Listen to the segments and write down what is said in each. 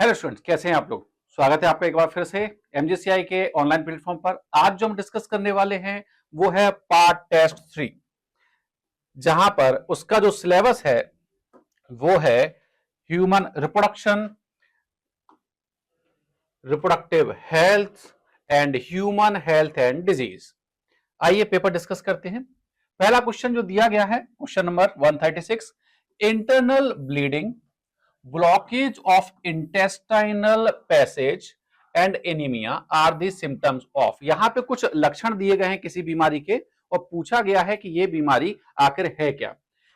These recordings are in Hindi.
हेलो स्टूडेंट्स, कैसे हैं आप लोग। स्वागत है आपका एक बार फिर से एमजीसीआई के ऑनलाइन प्लेटफॉर्म पर। आज जो हम डिस्कस करने वाले हैं वो है पार्ट टेस्ट 3, जहां पर उसका जो सिलेबस है वो है human reproduction, reproductive health and human health and disease. आइए पेपर डिस्कस करते हैं। पहला क्वेश्चन जो दिया गया है, question number 136, internal bleeding, blockage of intestinal passage and anemia are the symptoms of। यहां पे कुछ लक्षण दिए गए हैं किसी बीमारी के और पूछा गया है कि ये बीमारी आखिर है क्या।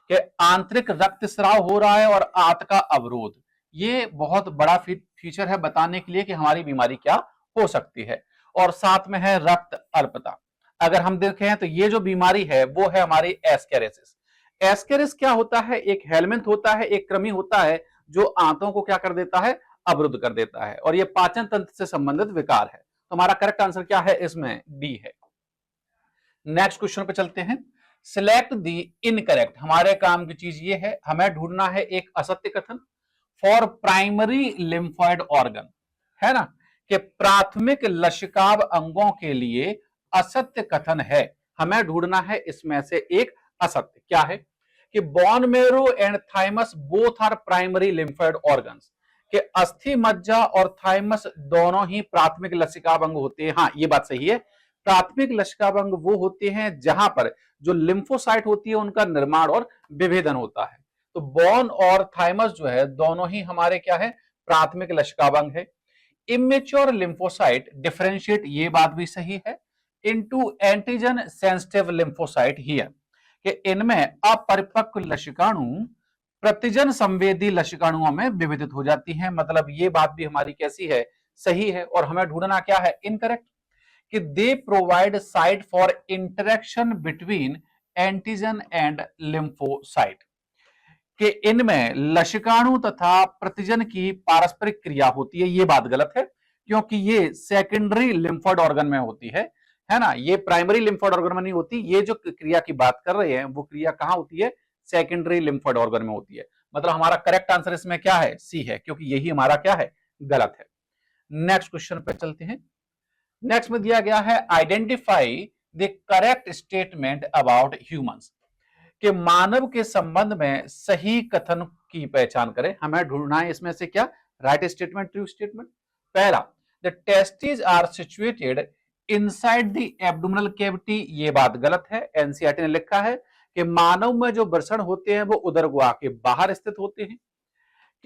कि आंतरिक रक्तस्राव हो रहा है और आंत का अवरोध, ये बहुत बड़ा फीचर है बताने के लिए कि हमारी बीमारी क्या हो सकती है। और साथ में है रक्त अल्पता। अगर हम देखें तो ये जो बीमारी है वो है हमारी एस्केरेसिस। एस्केरिस क्या होता है? एक हेलमिंथ होता है, एक कृमि होता है जो आंतों को क्या कर देता है? अवरुद्ध कर देता है, और यह पाचन तंत्र से संबंधित विकार है। तो हमारा करेक्ट आंसर क्या है? इसमें डी है। नेक्स्ट क्वेश्चन पे चलते हैं। Select the incorrect. हमारे काम की चीज ये है, हमें ढूंढना है एक असत्य कथन फॉर प्राइमरी लिम्फॉइड ऑर्गन, है ना, कि प्राथमिक लसिकाव अंगों के लिए असत्य कथन है। हमें ढूंढना है इसमें से एक असत्य। क्या है? कि bone marrow and thymus both are primary lymphoid organs, कि अस्थि मज्जा और थाइमस दोनों ही प्राथमिक लसिकाव अंग होते हैं। हाँ, ये बात सही है। प्राथमिक लसिकाव अंग वो होते हैं जहां पर जो लिम्फोसाइट होती है उनका निर्माण और विभेदन होता है। तो बोन और थाइमस जो है दोनों ही हमारे क्या है? प्राथमिक लसिकाव अंग है। इमेच्योर लिम्फोसाइट डिफरेंशिएट, ये बात भी सही है, into antigen sensitive lymphocyte here, कि इनमें अपरिपक्व लसिकाणु प्रतिजन संवेदी लसिकाणुओं में विभेदित हो जाती हैं। मतलब ये बात भी हमारी कैसी है? सही है। और हमें ढूंढना क्या है? इनकरेक्ट, कि they provide site for interaction between antigen and lymphocyte, कि इनमें लसिकाणु तथा प्रतिजन की पारस्परिक क्रिया होती है। ये बात गलत है, क्योंकि ये सेकेंडरी लिम्फोइड ऑर्गन में होती है ना। ये प्राइमरी लिम्फोइड ऑर्गन में नहीं होती। ये जो क्रिया की बात कर रहे हैं वो क्रिया कहां होती है? सेकेंडरी लिम्फोइड ऑर्गन में होती है। मतलब हमारा करेक्ट आंसर इसमें क्या है? सी है, क्योंकि यही हमारा क्या है? गलत है। नेक्स्ट क्वेश्चन पे चलते हैं। नेक्स्ट में दिया गया है identify the correct statement about humans, कि मानव के संबंध में सही कथन की पहचान करें। हमें ढूंढना है इसमें से क्या? Right statement, true statement. पहला, the testis are situated inside the abdominal cavity, ये बात गलत है। एनसीईआरटी ने लिखा है कि मानव में जो वृषण होते हैं वो उदर गुहा के बाहर स्थित होते हैं,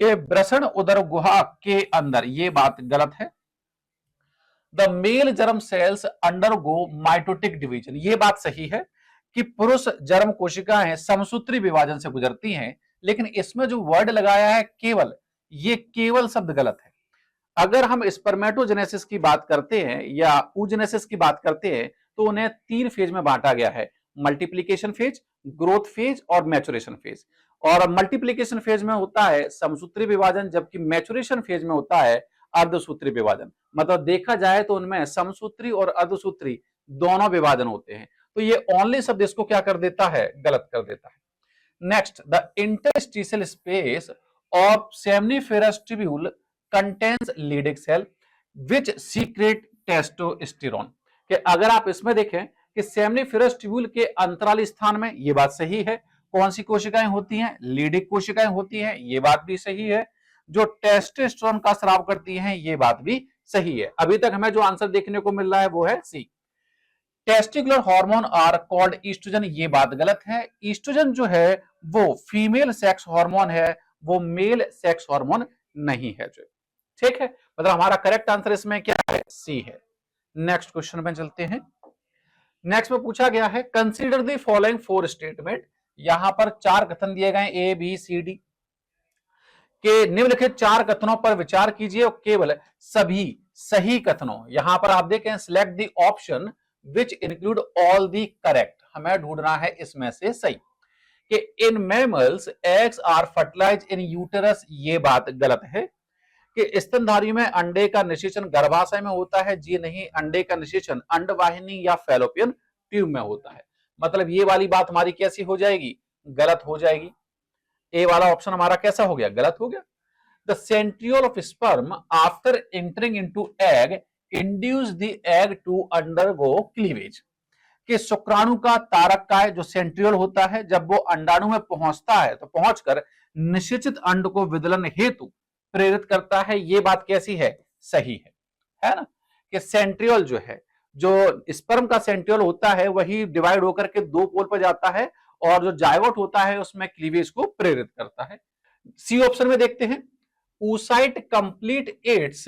कि वृषण उदर गुहा के अंदर, ये बात गलत है। The male germ cells undergo mitotic division, ये बात सही है कि पुरुष जर्म कोशिकाएं समसूत्री विभाजन से गुजरती हैं। लेकिन इसमें जो वर्ड लगाया है केवल, ये केवल शब्द गलत है। अगर हम स्पर्मेटोजेनेसिस की बात करते हैं या oogenesis की बात करते हैं तो उन्हें 3 फेज में बांटा गया है: मल्टीप्लीकेशन फेज, ग्रोथ फेज और मैचुरेशन फेज। और मल्टीप्लीकेशन फेज में होता है समसूत्री विभाजन, जबकि मैचुरेशन फेज में होता है अर्धसूत्री विभाजन। मतलब देखा जाए तो उनमें समसूत्री और अर्धसूत्री दोनों विभाजन होते हैं। तो ये ओनली शब्द इसको क्या कर देता है? गलत कर देता है। Next, the interstitial space of seminiferous tubule contains Leydig cell which secrete testosterone, कि अगर आप इसमें देखें कि सेमनीफेरस ट्यूब्यूल के अंतराली स्थान में, ये बात सही है। कौन सी कोशिकाएं होती हैं? लीडिंग कोशिकाएं होती हैं, ये बात भी सही है। जो टेस्टोस्टेरोन का स्राव करती हैं, ये बात भी सही है। अभी तक हमें जो आंसर देखने को मिल रहा है वो है C. Testicular hormone are called estrogen, ये बात गलत है। ईस्ट्रोजन जो है वो फीमेल सेक्स हार्मोन है, वो मेल सेक्स हार्मोन नहीं है जो। ठीक है, मतलब हमारा करेक्ट आंसर इसमें क्या है? सी है। नेक्स्ट क्वेश्चन में चलते हैं। नेक्स्ट में पूछा गया है कंसीडर द फॉलोइंग 4 स्टेटमेंट। यहां पर 4 कथन दिए गए, ए बी सी डी, के निम्नलिखित 4 कथनों पर विचार कीजिए और केवल सभी सही कथनों, यहां पर आप देखें select the option which include all the correct. हमें ढूंढना है इसमें से सही। कि in mammals eggs are fertilise in uterus, ये बात गलत है। कि स्तनधारी में अंडे का निषेचन गर्भाशय में होता है, जी नहीं, अंडे का निषेचन अंडवाहिनी या फैलोपियन ट्यूब में होता है। मतलब ये वाली बात हमारी कैसी हो जाएगी? गलत हो जाएगी। ए वाला ऑप्शन हमारा कैसा हो गया? गलत हो गया। The centriole of sperm after entering into egg induce the egg to undergo cleavage. कि शुक्राणु का तारक काय जो सेंट्रियोल होता है, जब वो अंडाणु में पहुंचता है तो पहुंचकर निषेचित अंड को विदलन हेतु प्रेरित करता है। ये बात कैसी है? सही है ना? कि सेंट्रियोल जो है, जो स्पर्म का सेंट्रियोल होता है वही डिवाइड होकर के दो पोल पर जाता है और जो जायगोट होता है उसमें क्लीवेज को प्रेरित करता है। सी ऑप्शन में देखते हैं, oocyte complete it's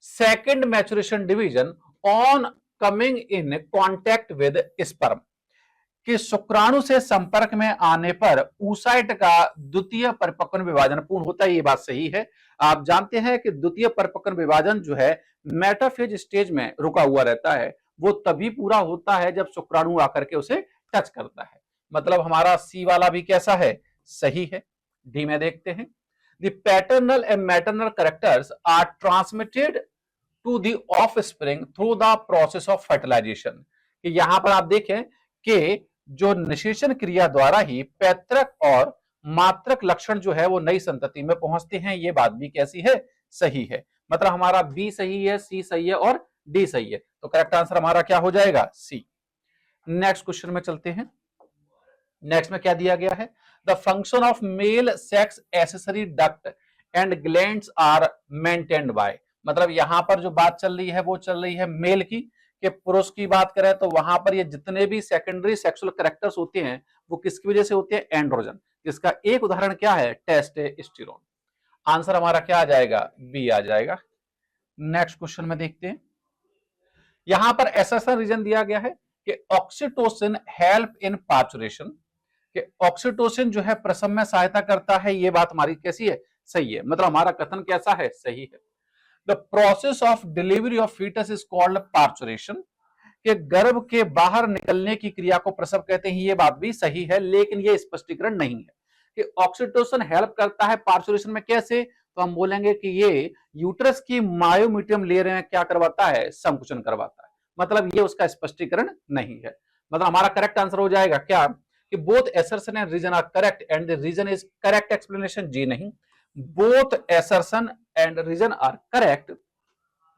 second maturation division on coming in contact with sperm. कि शुक्राणु से संपर्क में आने पर ऊसाइट का द्वितीय परिपक्वन विभाजन पूर्ण होता है। ये बात सही है। आप जानते हैं कि द्वितीय परिपक्वन विभाजन जो है मेटाफेज स्टेज में रुका हुआ रहता है, वो तभी पूरा होता है जब शुक्राणु आकर के उसे टच करता है। मतलब हमारा सी वाला भी कैसा है? सही है। डी में देखते हैं, the paternal and maternal characters are transmitted to the offspring through the process of fertilisation. कि यहां पर आप देखें कि जो निषेचन क्रिया द्वारा ही पैतृक और मात्रक लक्षण जो है वो नई संतति में पहुंचते हैं। ये बात भी कैसी है? सही है। मतलब हमारा बी सही है, सी सही है और डी सही है। तो करेक्ट आंसर हमारा क्या हो जाएगा? सी। नेक्स्ट क्वेश्चन में चलते हैं। नेक्स्ट में क्या दिया गया है? The function of male sex accessory duct and glands are maintained by. मतलब यहां पर जो बात चल रही है वो चल रही है मेल की। कि पुरुष की बात करें तो वहां पर ये जितने भी सेकेंडरी सेक्सुअल कैरेक्टर्स होते हैं वो किसकी वजह से होते हैं? एंड्रोजन। जिसका एक उदाहरण क्या है? टेस्टोस्टेरोन। आंसर हमारा क्या आ जाएगा? बी आ जाएगा। नेक्स्ट क्वेश्चन में देखते हैं। यहां पर ऐसा रीजन दिया गया है कि ऑक्सीटोसिन हेल्प इन पार्चुरेशन। कि ऑक्सीटोसिन जो है प्रसव में सहायता करता है। ये बात हमारी कैसी है? सही है। मतलब हमारा कथन कैसा है? सही है। The process of delivery of foetus is called parturition. कि गर्भ के बाहर निकलने की क्रिया को प्रसव कहते हैं। ये बात भी सही है, लेकिन ये स्पष्टीकरण नहीं है कि ऑक्सीटोसिन हेल्प करता है पार्चुरेशन में। कैसे? तो हम बोलेंगे कि ये यूट्रस की मायोमीडियम लेयर में क्या करवाता है? संकुचन करवाता है। मतलब ये उसका स्पष्टीकरण नहीं है। मतलब हमारा करेक्ट आंसर हो जाएगा क्या? कि both assertion and reason are correct and the reason is correct explanation. जी नहीं, both assertion and reason are correct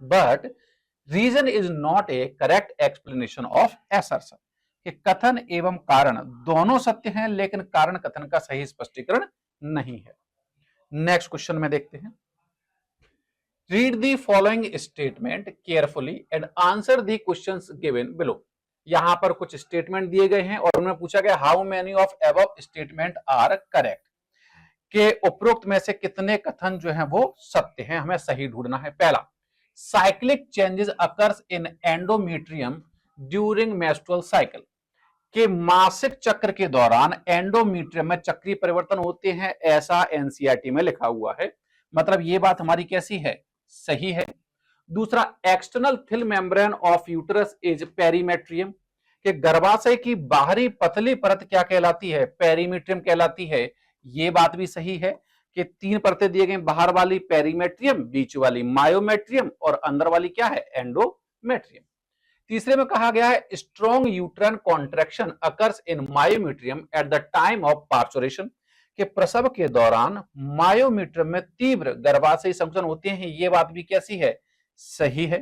but reason is not a correct explanation of assertion। कि कथन एवं कारण दोनों सत्य हैं, लेकिन कारण कथन का सही स्पष्टीकरण नहीं है। नेक्स्ट क्वेश्चन में देखते हैं। Read the following statement carefully and answer the questions given below. यहां पर कुछ स्टेटमेंट दिए गए हैं और उन्हें पूछा गया how many of above statement are correct. के उपरोक्त में से कितने कथन जो हैं वो सत्य हैं, हमें सही ढूंढना है। पहला, cyclic changes occurs in endometrium during menstrual cycle. के मासिक चक्र के दौरान एंडोमेट्रियम में चक्रीय परिवर्तन होते हैं, ऐसा एनसीईआरटी में लिखा हुआ है। मतलब ये बात हमारी कैसी है? सही है। दूसरा, external thin membrane of uterus is perimetrium. कि गर्भाशय की बाहरी पतली परत क्या कहलाती है? पेरीमेट्रियम कहलाती है। ये बात भी सही है कि तीन परतें दिए गए, बाहर वाली पेरीमेट्रियम, बीच वाली मायोमेट्रियम और अंदर वाली क्या है? एंडोमेट्रियम। तीसरे में कहा गया है strong uterine contraction occurs in myometrium at the time of parturition. के प्रसव के दौरान मायोमेट्रियम में तीव्र गर्भाशयी संकुचन होते हैं। ये बात भी कैसी है? सही है।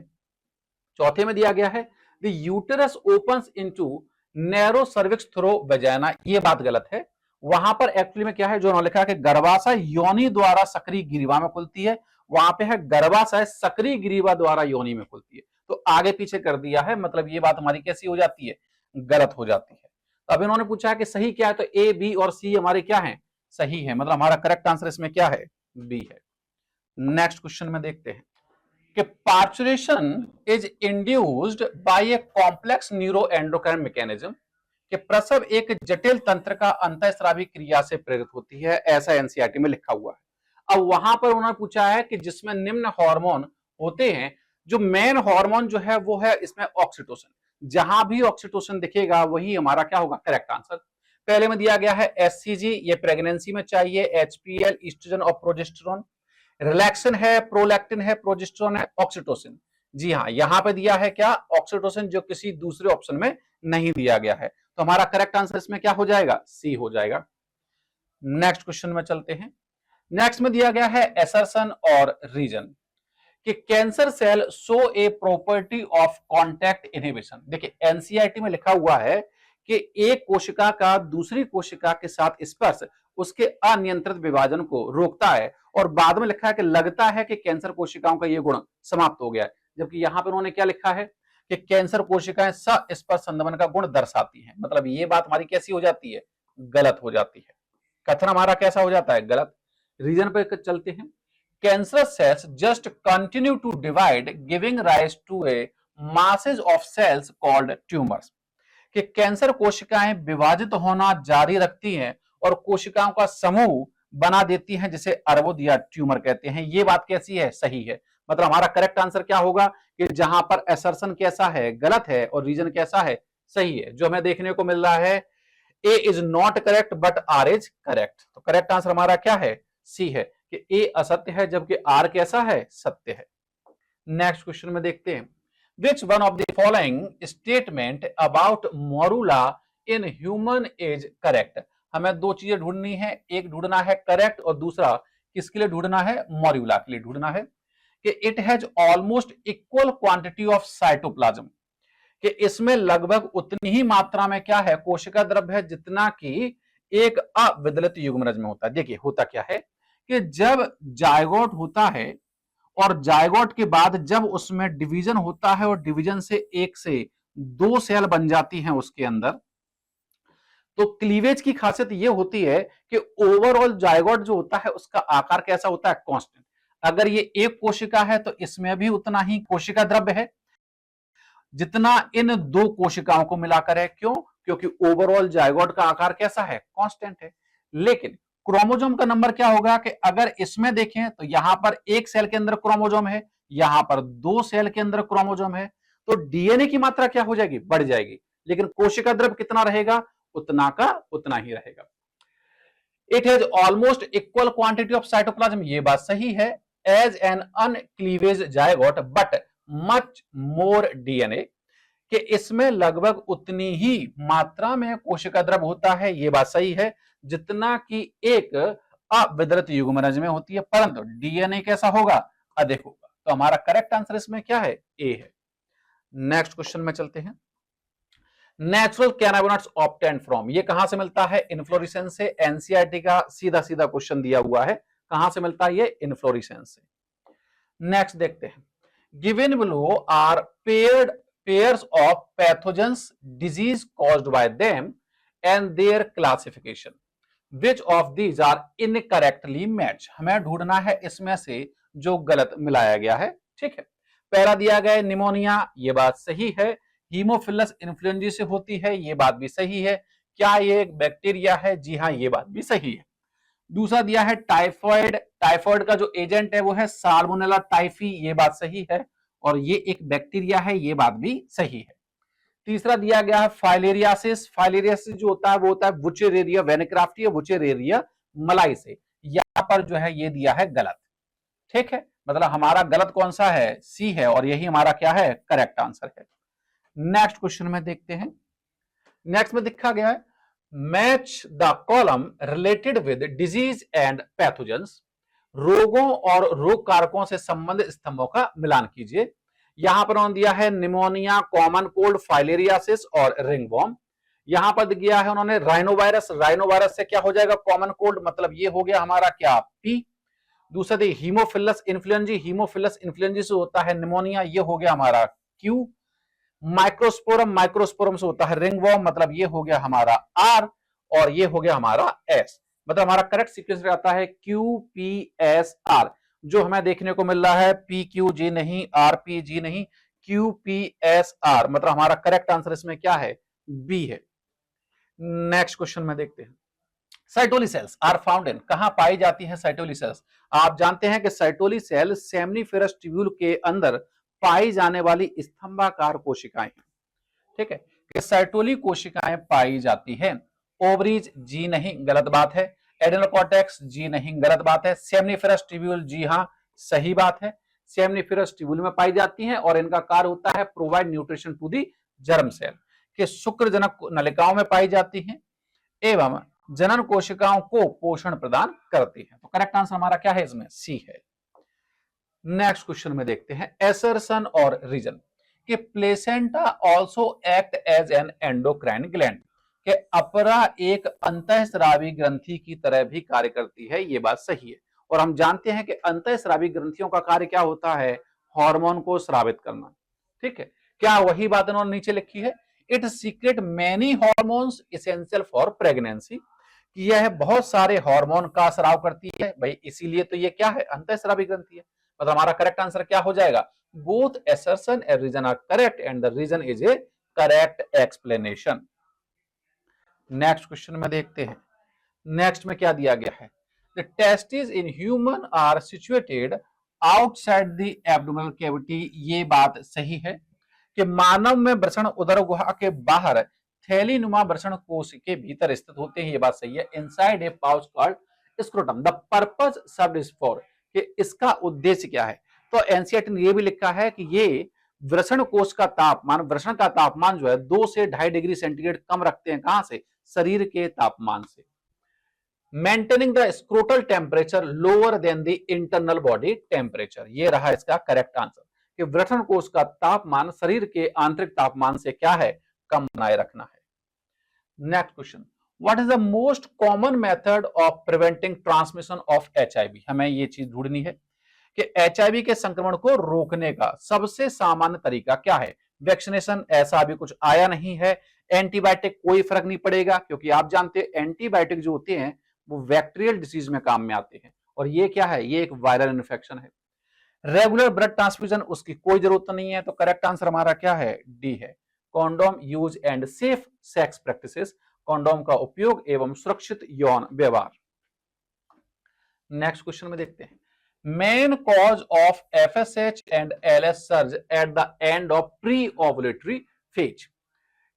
चौथे में दिया गया है the uterus opens into narrow cervix through vagina. ये बात गलत है। वहां पर एक्चुअली में क्या है जो उन्होंने लिखा है कि गर्भाशय योनि द्वारा सक्रिय ग्रीवा में खुलती है। वहां पे है गर्भाशय सक्रिय ग्रीवा द्वारा योनि में खुलती है। तो आगे पीछे कर दिया है। मतलब ये बात हमारी कैसी हो जाती है? गलत हो जाती है। तो अब इन्होंने पूछा है कि सही क्या है, तो ए, बी और सी हमारे क्या है? सही है। मतलब हमारा करेक्ट आंसर इसमें क्या है? बी है। नेक्स्ट क्वेश्चन में देखते हैं कि parturition is induced by a complex neuro endocrine mechanism. कि प्रसव एक जटिल तंत्र का अंतःस्रावी क्रिया से प्रेरित होती है, ऐसा एनसीईआरटी में लिखा हुआ है। अब वहां पर उन्होंने पूछा है कि जिसमें निम्न हार्मोन होते हैं, जो मेन हार्मोन जो है वो है इसमें ऑक्सीटोसिन। जहां भी ऑक्सीटोसिन दिखेगा वही हमारा क्या होगा? Correct answer. पहले में दिया गया है एससीजी, ये प्रेगनेंसी में चाहिए, एचपीएल ईस्ट्रोजन और प्रोजेस्टेरोन। रिलैक्सन है, प्रोलैक्टिन है, प्रोजेस्टेरोन है, ऑक्सीटोसिन। जी हाँ, यहां पे दिया है क्या? ऑक्सीटोसिन, जो किसी दूसरे ऑप्शन में नहीं दिया गया है। तो हमारा करेक्ट आंसर इसमें क्या हो जाएगा? सी हो जाएगा। नेक्स्ट क्वेश्चन में चलते हैं। नेक्स्ट में दिया गया है एसर्शन और रीजन कि cancer cell show a property of contact inhibition. देखिए एनसीईआरटी में लिखा हुआ है कि एक कोशिका का दूसरी कोशिका के साथ स्पर्श उसके अनियंत्रित विभाजन को रोकता है, और बाद में लिखा है कि लगता है कि कैंसर कोशिकाओं का यह गुण समाप्त हो गया है। जबकि यहां पर उन्होंने क्या लिखा है कि कैंसर कोशिकाएं सस्पर्श संदमन का गुण दर्शाती हैं। मतलब ये बात हमारी कैसी हो जाती है, गलत हो जाती है। कथन हमारा कैसा हो जाता है, गलत। रीजन पे चलते हैं। Cancer cells just continue to divide, giving rise to a masses of cells called tumors. कि कैंसर कोशिकाएं विभाजित होना जारी रखती हैं और कोशिकाओं का समूह बना देती हैं, जिसे अर्बुद या ट्यूमर कहते हैं। ये बात कैसी है, सही है। मतलब हमारा करेक्ट आंसर क्या होगा कि जहां पर असर्शन कैसा है, गलत है, और रीजन कैसा है, सही है। जो हमें देखने को मिल रहा है A is not correct but R is correct. तो करेक्ट आंसर हमारा क्या है, सी है कि ए असत्य है जबकि आर कैसा है, सत्य है। नेक्स्ट क्वेश्चन में देखते हैं, which one of the following statement about morula in human is correct. हमें दो चीजें ढूंढनी है, एक ढूंढना है करेक्ट और दूसरा किसके लिए ढूंढना है, मोरूला के लिए ढूंढना है। कि it has almost equal quantity of cytoplasm, कि इसमें लगभग उतनी ही मात्रा में क्या है, कोशिका द्रव्य है जितना कि एक अविदलित युग्मनज में होता है। देखिए होता क्या है कि जब जायगोट होता है और जायगोट के बाद जब उसमें डिवीजन होता है और डिवीजन से एक से दो सेल बन जाती हैं उसके अंदर, तो क्लीवेज की खासियत यह होती है कि ओवरऑल जायगोट जो होता है उसका आकार कैसा होता है, कांस्टेंट। अगर ये एक कोशिका है तो इसमें भी उतना ही कोशिका द्रव्य है जितना इन दो कोशिकाओं को मिलाकर है। क्यों, क्योंकि ओवरऑल जायगोट का आकार कैसा है, कांस्टेंट है। लेकिन क्रोमोसोम का नंबर क्या होगा कि अगर इसमें देखें तो यहां पर एक सेल के अंदर क्रोमोसोम है, यहां पर दो सेल के अंदर क्रोमोसोम है, तो डीएनए की मात्रा क्या हो जाएगी, बढ़ जाएगी। लेकिन कोशिका द्रव्य कितना रहेगा, उतना का उतना ही रहेगा। It has almost equal quantity of cytoplasm, ये बात सही है, as an uncleavage zygote but much more DNA, कि इसमें लगभग उतनी ही मात्रा में कोशिका द्रव्य होता है, ये बात सही है, जितना कि एक अविदलित युग्मनज में होती है, परंतु डीएनए कैसा होगा, अधिक होगा। तो हमारा करेक्ट आंसर इसमें क्या है, ए है। नेक्स्ट क्वेश्चन में चलते हैं, नेचुरल कैनाबिनॉइड्स ऑब्टेन्ड फ्रॉम, ये कहां से मिलता है, इन्फ्लोरेसेंस से। एनसीईआरटी का सीधा सीधा क्वेश्चन दिया हुआ है, कहां से मिलता है, ये इन्फ्लोरेसेंस से। नेक्स्ट देखते हैं, given below are pairs of pathogens disease caused by them and their classification, which of these are incorrectly matched। हमें ढूंढना है इसमें से जो गलत मिलाया गया है, ठीक है। पहला दिया गया है निमोनिया, ये बात सही है। हीमोफिलस इन्फ्लुएंजा से होती है, ये बात भी सही है। क्या ये एक बैक्टीरिया है, जी हाँ, ये बात भी सही है। दूसरा दिया है टाइफॉइड, टाइफॉइड का जो एजेंट है वो है साल्मोनेला टाइफी, ये बात सही है, और ये एक बैक्टीरिया है, ये बात भी सही है। तीसरा दिया गया है फाइलेरियासिस, फाइलेरियासिस जो होता है वो होता है बुचेरेरिया वेनिक्राफ्टी या बुचेरेरिया मलाई से। यहां पर जो है ये दिया है गलत, ठीक है। मतलब हमारा गलत कौन सा है, सी है, और यही हमारा क्या है, करेक्ट आंसर है। नेक्स्ट क्वेश्चन में देखते हैं, नेक्स्ट में लिखा गया है match the column related with disease and pathogens, रोगों और रोग कारकों से संबंधित स्तंभों का मिलान कीजिए। यहां पर उन्होंने दिया है निमोनिया, कॉमन कोल्ड, फाइलेरियासिस और रिंगवॉर्म। यहां पर दिया है उन्होंने राइनोवायरस, राइनोवायरस से क्या हो जाएगा, कॉमन कोल्ड, मतलब ये हो गया हमारा क्या, पी। दूसरा दी हीमोफिलस इन्फ्लुएंजा, हीमोफिलस इन्फ्लुएंजा से होता है निमोनिया, ये हो गया हमारा क्यू। माइक्रोस्पोरम, माइक्रोस्पोरम से होता है रिंगवॉर्म, मतलब ये हो गया हमारा आर, और ये हो गया हमारा एस। मतलब हमारा करेक्ट सीक्वेंस रहता है क्यू पी एस आर। जो हमें देखने को मिल रहा है पी क्यू जी नहीं, आर पी जी नहीं, क्यू पी एस आर, मतलब हमारा करेक्ट आंसर इसमें क्या है, बी है। नेक्स्ट क्वेश्चन में देखते हैं, साइटोली सेल्स आर फाउंड इन, कहां पाई जाती है साइटोली सेल्स। आप जानते हैं कि साइटोली सेल सेमनीफेरस ट्यूब्यूल के अंदर पाई जाने वाली स्तंभाकार कोशिकाएं, ठीक है, कि साइटोली कोशिकाएं पाई जाती है। ओवरीज, जी नहीं, गलत बात है। एडेनोकॉर्टेक्स, जी नहीं, गलत बात है। सेमनीफेरस ट्यूब्यूल, जी हां, सही बात है। सेमनीफेरस ट्यूब्यूल में पाई जाती हैं और इनका कार्य होता है provide nutrition to the germ cell, के शुक्रजनक नलिकाओं में पाई जाती हैं। एवं जनन कोशिकाओं को पोषण प्रदान करती है। तो करेक्ट आंसर हमारा क्या है इसमें? सी है। नेक्स्ट क्वेश्चन में देखते हैं एसर्शन और रीजन कि placenta also act as an endocrine gland कि अपरा एक अंतःस्रावी ग्रंथि की तरह भी कार्य करती है। ये बात सही है और हम जानते हैं कि अंतःस्रावी ग्रंथियों का कार्य क्या होता है? हार्मोन को स्रावित करना। ठीक है, क्या वही बात उन्होंने नीचे लिखी है? It secret many hormones essential for pregnancy कि यह बहुत सारे हार्मोन का स्राव करती है भाई, इसीलिए तो ये क्या है? अंतःस्रावी ग्रंथि है। मतलब हमारा करेक्ट आंसर क्या हो जाएगा? Both assertion and reason are correct and the reason is a correct explanation। Next question में देखते हैं, नेक्स्ट में क्या दिया गया है? The testes in human are situated outside the abdominal cavity। ये बात सही है कि मानव में वृषण उदर गुहा के बाहर थैलीनुमा वृषण कोश के भीतर स्थित होते हैं। ये बात सही है। Inside a pouch called scrotum. The purpose served is for कि इसका उद्देश्य क्या है? तो एनसीईआरटी ने यह भी लिखा है कि ये वृषण कोश का तापमान, वृषण का तापमान जो है 2 से 2.5 डिग्री सेंटीग्रेड कम रखते हैं। कहां से? शरीर के तापमान से। Maintaining the scrotal temperature lower than the internal body temperature. ये रहा इसका करेक्ट आंसर कि वृषण कोश का तापमान शरीर के आंतरिक तापमान से क्या है? कम बनाए रखना है। Next question, what is the most common method of preventing transmission of HIV? हमें ये चीज ढूंढनी है कि एचआईवी के संक्रमण को रोकने का सबसे सामान्य तरीका क्या है? वैक्सीनेशन ऐसा अभी कुछ आया नहीं है। एंटीबायोटिक कोई फर्क नहीं पड़ेगा क्योंकि आप जानते हैं एंटीबायोटिक जो होते हैं वो बैक्टीरियल डिसीज में काम में आते हैं और ये क्या है? ये एक वायरल इन्फेक्शन है। रेगुलर ब्लड ट्रांसफ्यूजन नहीं, उसकी कोई जरूरत नहीं है। तो करेक्ट आंसर हमारा क्या है? डी है। Condom use and safe sex practices, condom का उपयोग एवं सुरक्षित यौन व्यवहार। नेक्स्ट क्वेश्चन में देखते हैं, main cause of FSH and LS surge at the end of pre ovulatory phase.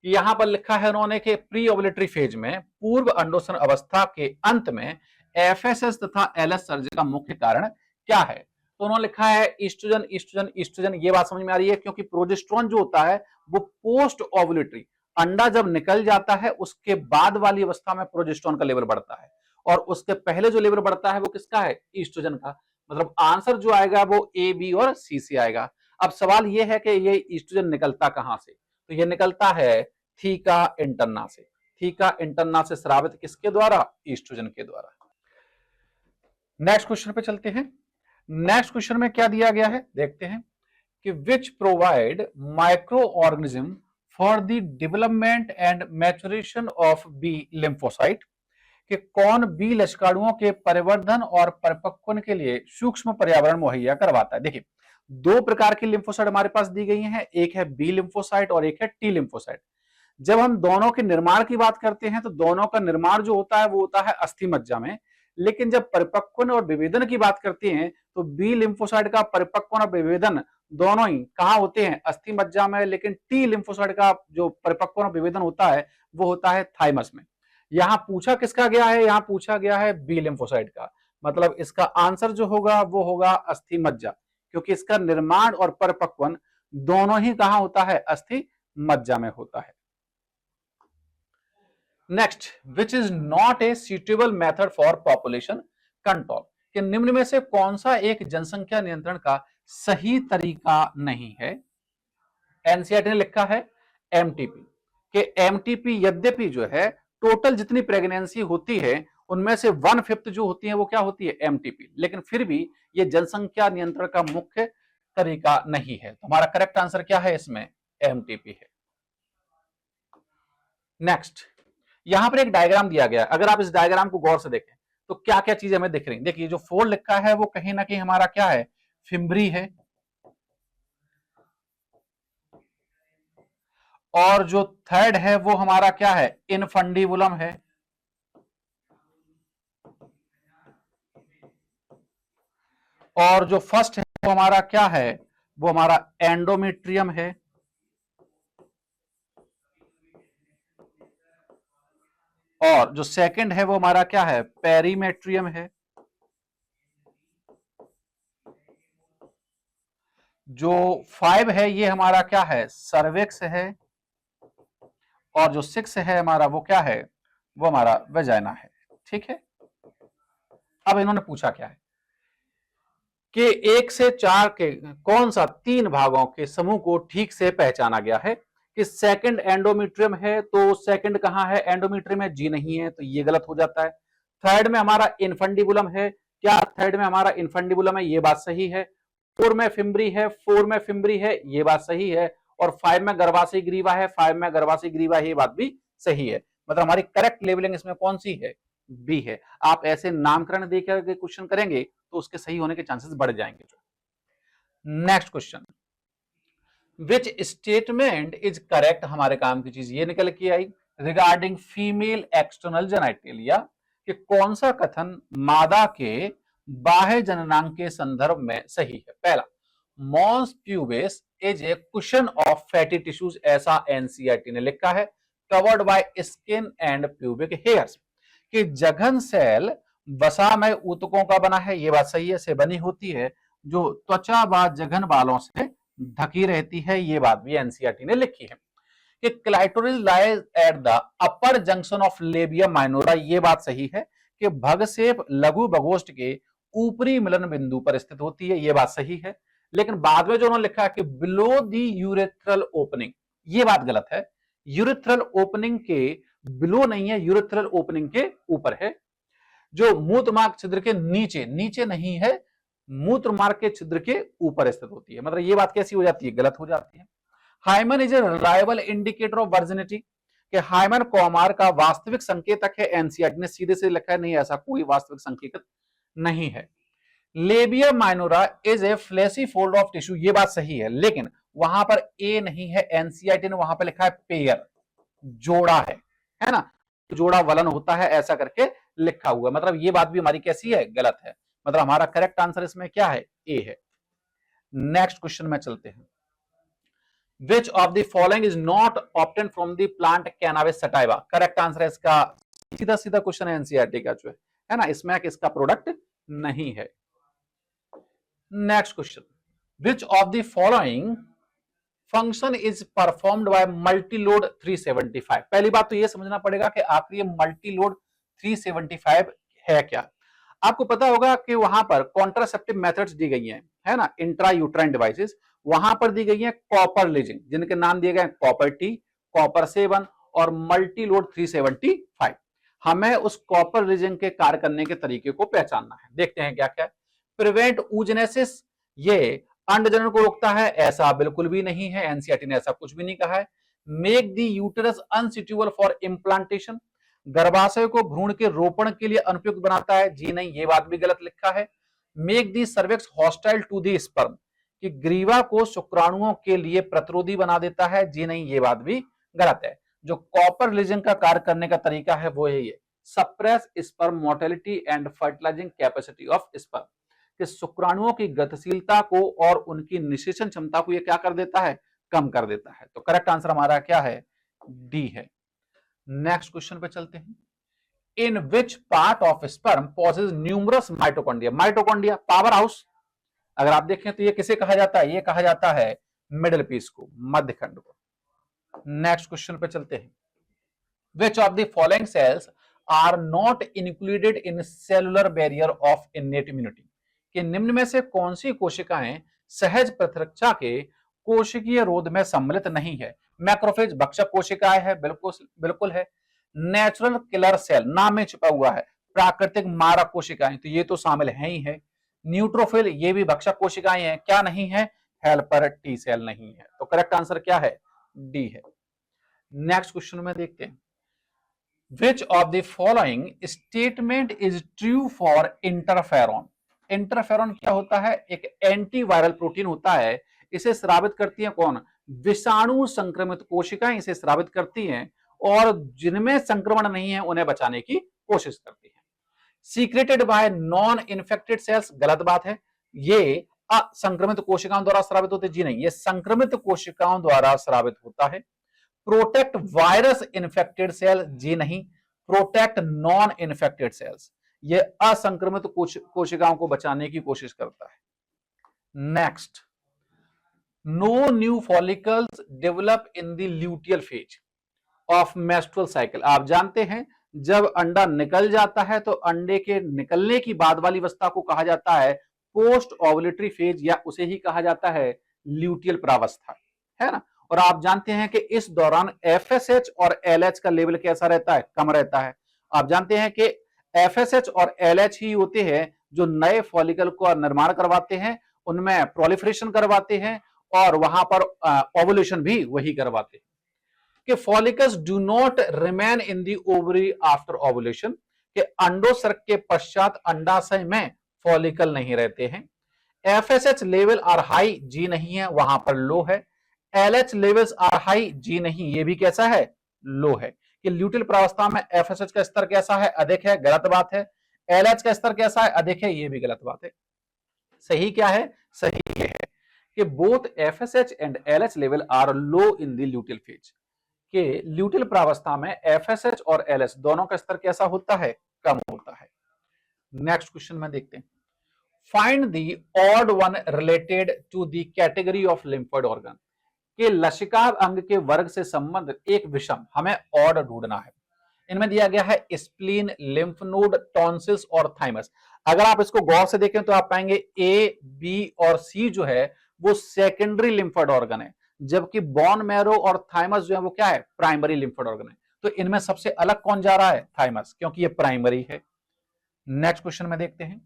यहां पर लिखा है उन्होंने कि प्री ओवुलेटरी फेज में, पूर्व अंडोत्सर्जन अवस्था के अंत में एफएसएच तथा एलएस सर्ज का मुख्य कारण क्या है? तो उन्होंने लिखा है ईस्ट्रोजन ईस्ट्रोजन ईस्ट्रोजन। ये बात समझ में आ रही है क्योंकि प्रोजेस्टेरोन जो होता है वो पोस्ट ओवुलेटरी, अंडा जब निकल जाता है उसके बाद वाली अवस्था में प्रोजेस्टेरोन का लेवल बढ़ता है और उसके पहले जो लेवल बढ़ता है वो किसका है? ईस्ट्रोजन का। मतलब आंसर जो आएगा वो ए, बी और सी से आएगा। अब सवाल ये है कि ये ईस्ट्रोजन निकलता कहां से? तो ये निकलता है थीका इंटरना से। थीका इंटरना से स्रावित किसके द्वारा? ईस्ट्रोजन के द्वारा। नेक्स्ट क्वेश्चन पे चलते हैं। नेक्स्ट क्वेश्चन में क्या दिया गया है देखते हैं कि which provide micro organism for the development and maturation of B lymphocyte कि कौन बी लक्षणाणुओं के परिवर्धन और परिपक्वन के लिए सूक्ष्म पर्यावरण मुहैया करवाता है। देखिए, दो प्रकार की लिम्फोसाइट हमारे पास दी गई हैं, एक है बी लिम्फोसाइट और एक है टी लिम्फोसाइट। जब हम दोनों के निर्माण की बात करते हैं तो दोनों का निर्माण जो होता है वो होता है अस्थि मज्जा में, लेकिन जब परिपक्वन और विभेदन की बात करते हैं तो बी लिम्फोसाइट का परिपक्वन और विभेदन दोनों ही कहां होते हैं? अस्थि मज्जा में। लेकिन टी लिम्फोसाइट का जो परिपक्वन और विभेदन होता है वो होता है थाइमस में। यहां पूछा किसका गया है? यहां पूछा गया है बी लिम्फोसाइट का। मतलब इसका आंसर जो होगा वो होगा अस्थि मज्जा, क्योंकि इसका निर्माण और परिपक्वन दोनों ही कहां होता है? अस्थि मज्जा में होता है। Next, which is not a suitable method for population control कि निम्न में से कौन सा एक जनसंख्या नियंत्रण का सही तरीका नहीं है? एनसीईआरटी ने लिखा है एमटीपी कि एमटीपी यद्यपि जो है टोटल जितनी प्रेगनेंसी होती है उनमें से 1/5 जो होती है वो क्या होती है? एमटीपी। लेकिन फिर भी ये जनसंख्या नियंत्रण का मुख्य तरीका नहीं है। तो हमारा करेक्ट आंसर क्या है इसमें? एमटीपी है। नेक्स्ट, यहां पर एक डायग्राम दिया गया है। अगर आप इस डायग्राम को गौर से देखें तो क्या क्या चीजें हमें दिख रही? देखिए, जो 4 लिखा है वो कहीं ना कहीं हमारा क्या है? फिम्बरी है। और जो 3rd है वो हमारा क्या है? इनफंडिबुलम है। और जो 1st है वो हमारा क्या है? वो हमारा एंडोमेट्रियम है। और जो 2nd है वो हमारा क्या है? पेरीमेट्रियम है। जो 5 है ये हमारा क्या है? सर्विक्स है। और जो 6 है हमारा वो क्या है? वो हमारा वेजाइना है। ठीक है, अब इन्होंने पूछा क्या है कि 1 से 4 के कौन सा 3 भागों के समूह को ठीक से पहचाना गया है कि सेकंड एंडोमेट्रियम है, तो सेकंड कहां है, एंडोमेट्रियम है, जी नहीं है, तो ये गलत हो जाता है। थर्ड में हमारा इनफंडिबुलम है, क्या थर्ड में हमारा इनफंडिबुलम है, ये बात सही है। 4 में फिम्बरी है, 4 में फिम्बरी है, ये बात सही है। और 5 में गर्भाशय ग्रीवा है, 5 में गर्भाशय ग्रीवा है, ये बात भी सही है। मतलब हमारी करेक्ट लेवलिंग इसमें कौन सी है, बी है। आप ऐसे नामकरण देकर क्वेश्चन करेंगे तो उसके सही होने के चांसेस बढ़ जाएंगे। Next question, which statement is correct, हमारे काम की चीज ये निकल के आई रिगार्डिंग फीमेल एक्सटर्नल जेनाइटेलिया कि कौन सा कथन मादा के बाह्य जननांग के संदर्भ में सही है। पहला, mons pubis is a cushion of fatty tissues, ऐसा एनसीईआरटी ने लिखा है, covered by skin and pubic hairs, कि जघन सेल वसामय ऊतकों का बना है, ये बात सही है, से बनी होती है, जो त्वचा व जघन बालों से ढकी रहती है, ये बात भी एनसीईआरटी ने लिखी है। कि clitoris lies at the upper junction of labia minora, ये बात सही है कि भगसेप लघु बगोष्ठ के ऊपरी मिलन बिंदु पर स्थित होती है, ये बात सही है। लेकिन बाद में जो उन्होंने लिखा है कि बिलो दी यूरेथ्रल ओपनिंग, ये बात गलत है। यूरेथ्रल ओपनिंग के बिलो नहीं है, यूरेथ्रल ओपनिंग के ऊपर है, जो मूत्र मार्ग छिद्र के नीचे, नीचे नहीं है, मूत्र मार्ग के छिद्र के ऊपर स्थित होती है। मतलब ये बात कैसी हो जाती है, गलत हो जाती है। Hymen is a reliable indicator of virginity, कि हाइमन कौमार का वास्तविक संकेतक है, एनसीईआरटी ने सीधे से लिखा है, नहीं ऐसा कोई वास्तविक संकेतक नहीं है। Labia minora is a fleshy fold of tissue, ये बात सही है, लेकिन वहां पर ए नहीं है, एनसीईआरटी ने वहां पर लिखा है पेयर, जोड़ा है ना, जोड़ा वलन होता है, ऐसा करके लिखा हुआ। मतलब ये बात भी हमारी कैसी है, गलत है। मतलब हमारा करेक्ट आंसर इसमें क्या है, ए है। नेक्स्ट क्वेश्चन में चलते हैं, which of the following is not obtain from the plant cannabis sativa, correct answer है इसका, सीधा सीधा क्वेश्चन है एनसीईआरटी का जो है ना, इसमें इसका प्रोडक्ट नहीं है। Next question, which of the following function is performed by Multiload 375, पहली बात तो यह समझना पड़ेगा कि आखिर ये मल्टीलोड 375 है क्या। आपको पता होगा कि वहां पर कॉन्ट्रासेप्टिव मेथड्स दी गई हैं, है ना, इंट्रा यूट्राइन डिवाइसेस, वहां पर दी गई है कॉपर लेजिंग, जिनके नाम दिए गए कॉपर टी, कॉपर 7 और मल्टीलोड 375। हमें उस कॉपर लेजिंग के कार्य करने के तरीके को पहचानना है, देखते हैं क्या क्या। प्रिवेंट ऊजनेसिस, ये अंडजनन को रोकता है, ऐसा बिल्कुल भी नहीं है, एनसीईआरटी ने ऐसा कुछ भी नहीं कहा है। Make the uterus unsuitable for implantation, गर्भाशय को भ्रूण के रोपण के लिए अनुपयुक्त बनाता है, जी नहीं, ये बात भी गलत लिखा है। Make the cervix hostile to the sperm, कि ग्रीवा को शुक्राणुओं के लिए प्रतिरोधी बना देता है, जी नहीं, ये बात भी गलत है। जो कॉपर लिजिंग का कार्य करने का तरीका है वो यही है, suppress sperm mortality and fertilising capacity of sperm, कि शुक्राणुओं की गतिशीलता को और उनकी निषेचन क्षमता को ये क्या कर देता है, कम कर देता है। तो करेक्ट आंसर हमारा क्या है, डी है। नेक्स्ट क्वेश्चन पे चलते हैं, in which part of sperm possess numerous mitochondria, mitochondria power house, अगर आप देखें तो ये किसे कहा जाता है, ये कहा जाता है मिडिल पीस को, मध्यखंड को। नेक्स्ट क्वेश्चन पे चलते हैं, which of the following cells are not included in cellular barrier of innate immunity, कि निम्न में से कौन सी कोशिकाएं सहज प्रतिरक्षा के कोशिकीय रोध में सम्मिलित नहीं है। मैक्रोफेज भक्षक कोशिकाएं है, बिल्कुल बिल्कुल है। नेचुरल किलर सेल, नाम में छिपा हुआ है, प्राकृतिक मारक कोशिकाएं, तो ये तो शामिल है ही है। न्यूट्रोफिल, ये भी भक्षक कोशिकाएं हैं, क्या नहीं है, हेल्पर टी सेल नहीं है। तो करेक्ट आंसर क्या है, डी है। नेक्स्ट क्वेश्चन में देखते हैं, which of the following statement is true for interferon, interferon क्या होता है, एक एंटीवायरल प्रोटीन होता है, इसे स्रावित करती है कौन, विषाणु संक्रमित कोशिकाएं इसे स्रावित करती हैं, और जिनमें संक्रमण नहीं है उन्हें बचाने की कोशिश करती है। Secreted by non infected cells, गलत बात है, ये असंक्रमित कोशिकाओं द्वारा स्रावित होते, जी नहीं, ये संक्रमित कोशिकाओं द्वारा स्रावित होता है। प्रोटेक्ट वायरस इन्फेक्टेड सेल, जी नहीं, प्रोटेक्ट नॉन इन्फेक्टेड सेल्स, ये असंक्रमित कोशिकाओं को बचाने की कोशिश करता है। Next, no new follicles develop in the luteal phase of menstrual cycle, आप जानते हैं जब अंडा निकल जाता है तो अंडे के निकलने की बाद वाली अवस्था को कहा जाता है पोस्ट ओवुलेटरी फेज, या उसे ही कहा जाता है ल्यूटियल प्रावस्था, है ना। और आप जानते हैं कि इस दौरान एफएसएच और एलएच का लेवल कैसा रहता है, कम रहता है। आप जानते हैं कि एफएसएच और एलएच ही होते हैं जो नए फॉलिकल का निर्माण करवाते हैं, उनमें प्रोलिफरेशन करवाते हैं और वहां पर ओवुलेशन भी वही करवाते हैं। कि follicles do not remain in the ovary after ovulation, कि अंडोसर्ग के पश्चात अंडाशय में फॉलिकल नहीं रहते हैं। एफएसएच लेवल आर हाई, जी नहीं है, वहां पर लो है। एलएच लेवल्स आर हाई, जी नहीं, ये भी कैसा है, लो है। कि ल्यूटियल प्रावस्था में एफएसएच का स्तर कैसा है, अधिक है, गलत बात है। एलएच का स्तर कैसा है, अधिक है, ये भी गलत बात है। सही क्या है, सही ये है कि both FSH and LH level are low in the luteal phase, कि ल्यूटियल प्रावस्था में एफएसएच और एलएच दोनों का स्तर कैसा होता है, कम होता है। नेक्स्ट क्वेश्चन में देखते हैं, find the odd one related to the category of lymphoid organ, कि लसिका अंग के वर्ग से संबंधित एक विषम हमें ऑड ढूंढना है। इनमें दिया गया है स्प्लीन, लिम्फ नोड, टॉन्सिल्स और थाइमस। अगर आप इसको गौर से देखें तो आप पाएंगे ए, बी और सी जो है वो सेकेंडरी लिम्फोइड ऑर्गन है, जबकि बोन मैरो और थाइमस जो है वो क्या है, प्राइमरी लिम्फोइड ऑर्गन है। तो इनमें सबसे अलग कौन जा रहा है, थाइमस, क्योंकि ये प्राइमरी है। नेक्स्ट क्वेश्चन में देखते हैं,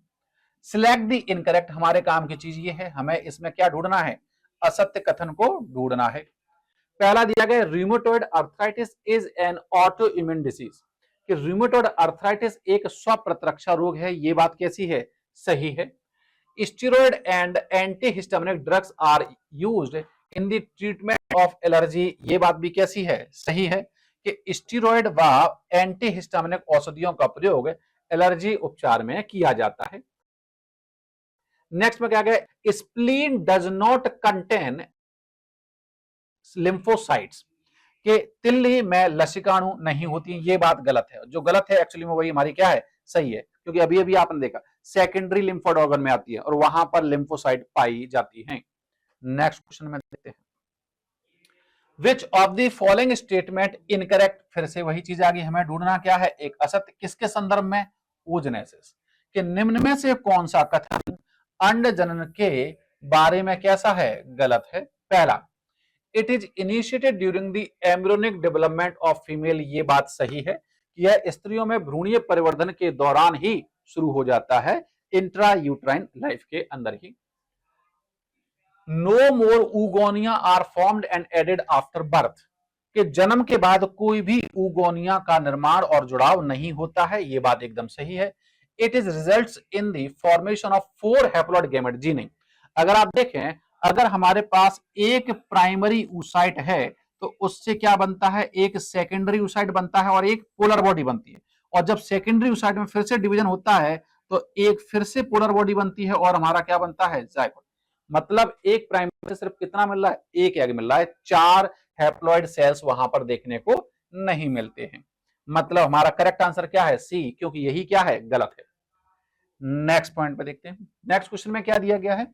सिलेक्ट द इनकरेक्ट, हमारे काम की चीज ये है, हमें इसमें क्या ढूंढना है, असत्य कथन को ढूंढना है। पहला दिया गया rheumatoid arthritis is an auto immune disease, कि रूमेटॉइड अर्थराइटिस एक स्वप्रतिरक्षा रोग है, ये बात कैसी है, सही है। Steroid and antihistaminic drugs are used in the treatment of allergy, ये बात भी कैसी है, सही है, कि स्टेरॉइड व एंटीहिस्टामिनिक औषधियों का प्रयोग एलर्जी उपचार में किया जाता है। नेक्स्ट में क्या गया, spleen does not contain lymphocytes, के तिल्ली में लसिकाणु नहीं होती, ये बात गलत है। जो गलत है एक्चुअली में वही हमारी क्या है, सही है, क्योंकि अभी अभी आपने देखा सेकेंडरी लिम्फोइड ऑर्गन में आती है और वहां पर लिम्फोसाइट पाई जाती हैं। नेक्स्ट क्वेश्चन में देखते हैं, which of the following statement incorrect, फिर से वही चीज आ गई, हमें ढूंढना क्या है, एक असत्य, किसके संदर्भ में, oogenesis, कि निम्न में से कौन सा कथन अंड जनन के बारे में कैसा है, गलत है। पहला, it is initiated during the embryonic development of female, ये बात सही है कि यह स्त्रियों में भ्रूणीय परिवर्धन के दौरान ही शुरू हो जाता है, इंट्रा यूट्राइन लाइफ के अंदर ही। No more oogonia are formed and added after birth, के जन्म के बाद कोई भी ऊगोनिया का निर्माण और जुड़ाव नहीं होता है, ये बात एकदम सही है। It is results in the formation of 4 haploid gamete, जी नहीं। अगर आप देखें, अगर हमारे पास एक प्राइमरी ऊसाइट है तो उससे क्या बनता है, एक सेकेंडरी ऊसाइट बनता है और एक पोलर बॉडी बनती है। और जब सेकेंडरी ऊसाइट में फिर से डिवीजन होता है तो एक फिर से पोलर बॉडी बनती है और हमारा क्या बनता है, जायगोट। मतलब एक प्राइमरी से सिर्फ कितना मिल रहा है, एक एग मिल रहा है, 4 हैप्लॉइड सेल्स वहां पर देखने को नहीं मिलते हैं। मतलब हमारा करेक्ट आंसर क्या है, सी, क्योंकि यही क्या है, गलत है। नेक्स्ट पॉइंट पे देखते हैं, नेक्स्ट क्वेश्चन में क्या दिया गया है,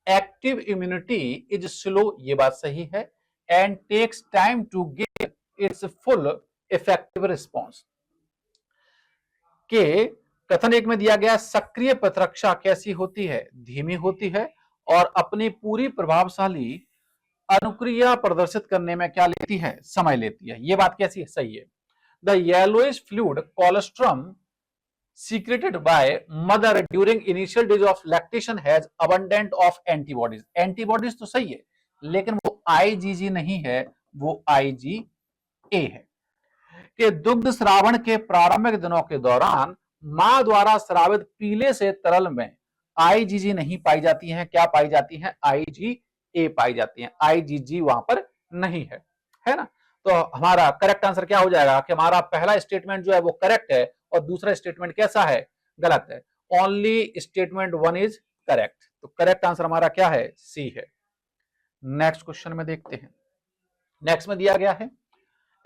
एक्टिव इम्यूनिटी इज स्लो, ये बात सही है, and takes time to give its full effective response, के कथन एक में दिया गया सक्रिय प्रतिरक्षा कैसी होती है, धीमी होती है और अपनी पूरी प्रभावशाली अनुक्रिया प्रदर्शित करने में क्या लेती है, समय लेती है, ये बात कैसी है, सही है। The yellowish fluid colostrum secreted by mother during initial days of lactation has abundant of antibodies, antibodies तो सही है लेकिन वो IgG नहीं है, वो IgA है। कि दुग्ध श्रावण के प्रारंभिक दिनों के दौरान मां द्वारा श्रावित पीले से तरल में IgG नहीं पाई जाती है, क्या पाई जाती है, IgA पाई जाती है, IgG वहां पर नहीं है ना। तो हमारा करेक्ट आंसर क्या हो जाएगा कि हमारा पहला स्टेटमेंट जो है वो करेक्ट है और दूसरा स्टेटमेंट कैसा है, गलत है। ओनली स्टेटमेंट 1 इज करेक्ट, तो करेक्ट आंसर हमारा क्या है, सी है। नेक्स्ट क्वेश्चन में देखते हैं, नेक्स्ट में दिया गया है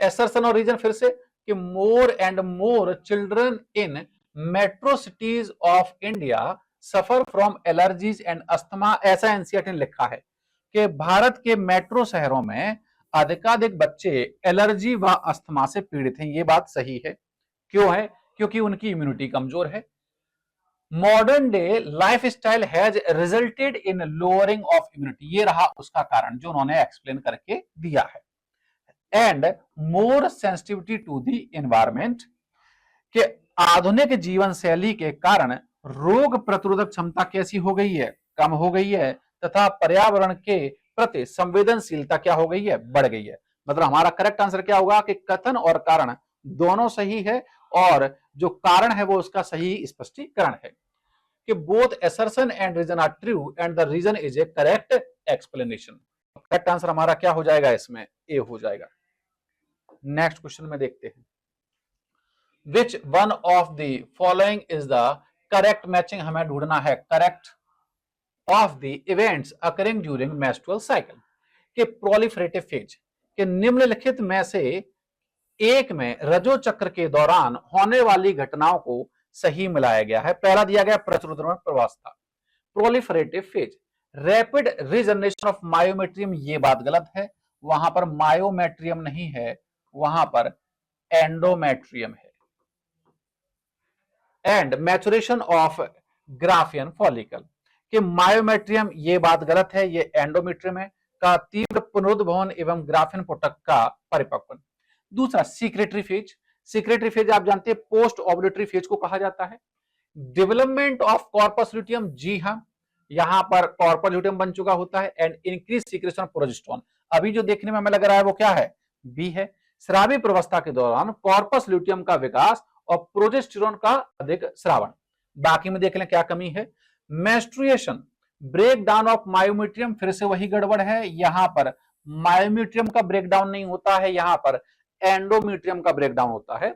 एसर्शन और रीजन, फिर से कि more and more children in metro cities of India suffer from allergies and asthma, ऐसा एनसीईआरटी ने लिखा है कि भारत के मेट्रो शहरों में अधिकाधिक बच्चे एलर्जी व अस्थमा से पीड़ित हैं, ये बात सही है। क्यों है? क्योंकि उनकी इम्यूनिटी कमजोर है। Modern day lifestyle has resulted in lowering of immunity, ये रहा उसका कारण जो उन्होंने एक्सप्लेन करके दिया है। And more sensitivity to the environment, कि आधुनिक जीवन शैली के कारण रोग प्रतिरोधक क्षमता कैसी हो गई है? कम हो गई है, तथा पर्यावरण के प्रति संवेदनशीलता क्या हो गई है? बढ़ गई है। मतलब हमारा करेक्ट आंसर क्या होगा कि कथन और कारण दोनों सही है, और जो कारण है वो उसका सही स्पष्टीकरण है कि both assertion and reason are true and the reason is a correct explanation. Correct answer हमारा क्या हो जाएगा? इसमें ए हो जाएगा। नेक्स्ट क्वेश्चन में देखते हैं, which one of the following is the correct matching, हमें ढूंढना है correct of the events occurring during menstrual cycle, के प्रोलिफरेटिव फेज के निम्नलिखित में से एक में रजो चक्र के दौरान होने वाली घटनाओं को सही मिलाया गया है। पहला दिया गया प्रत्युत्क्रमण प्रवास्था, proliferative phase, rapid regeneration of myometrium, ये बात गलत है, वहां पर मायोमेट्रियम नहीं है, वहां पर एंडोमेट्रियम है। And maturation of Graafian follicle, कि मायोमेट्रियम, ये बात गलत है, ये एंडोमेट्रियम है, का तीव्र पुनरुद्भवन एवं ग्राफियन पुटक का परिपक्वन। दूसरा सीक्रेटरी फेज, सीक्रेटरी फेज आप जानते हैं पोस्ट ओवुलेटरी फेज को कहा जाता है। डेवलपमेंट ऑफ कॉर्पस ल्यूटियम, जी हां, यहां पर कॉर्पस ल्यूटियम बन चुका होता है। And increase secretion of progesterone, अभी जो देखने में हमें लग रहा है वो क्या है? बी है। स्रावी प्रवस्था के दौरान कॉर्पस ल्यूटियम का विकास और प्रोजेस्टेरोन का अधिक स्रावण। बाकी में देख लें क्या कमी है। Menstruation, break down of myometrium, फिर से वही गड़बड़ है, यहां पर मायोमेट्रियम का ब्रेकडाउन नहीं होता है, यहां पर एंडोमेट्रियम का ब्रेकडाउन होता है।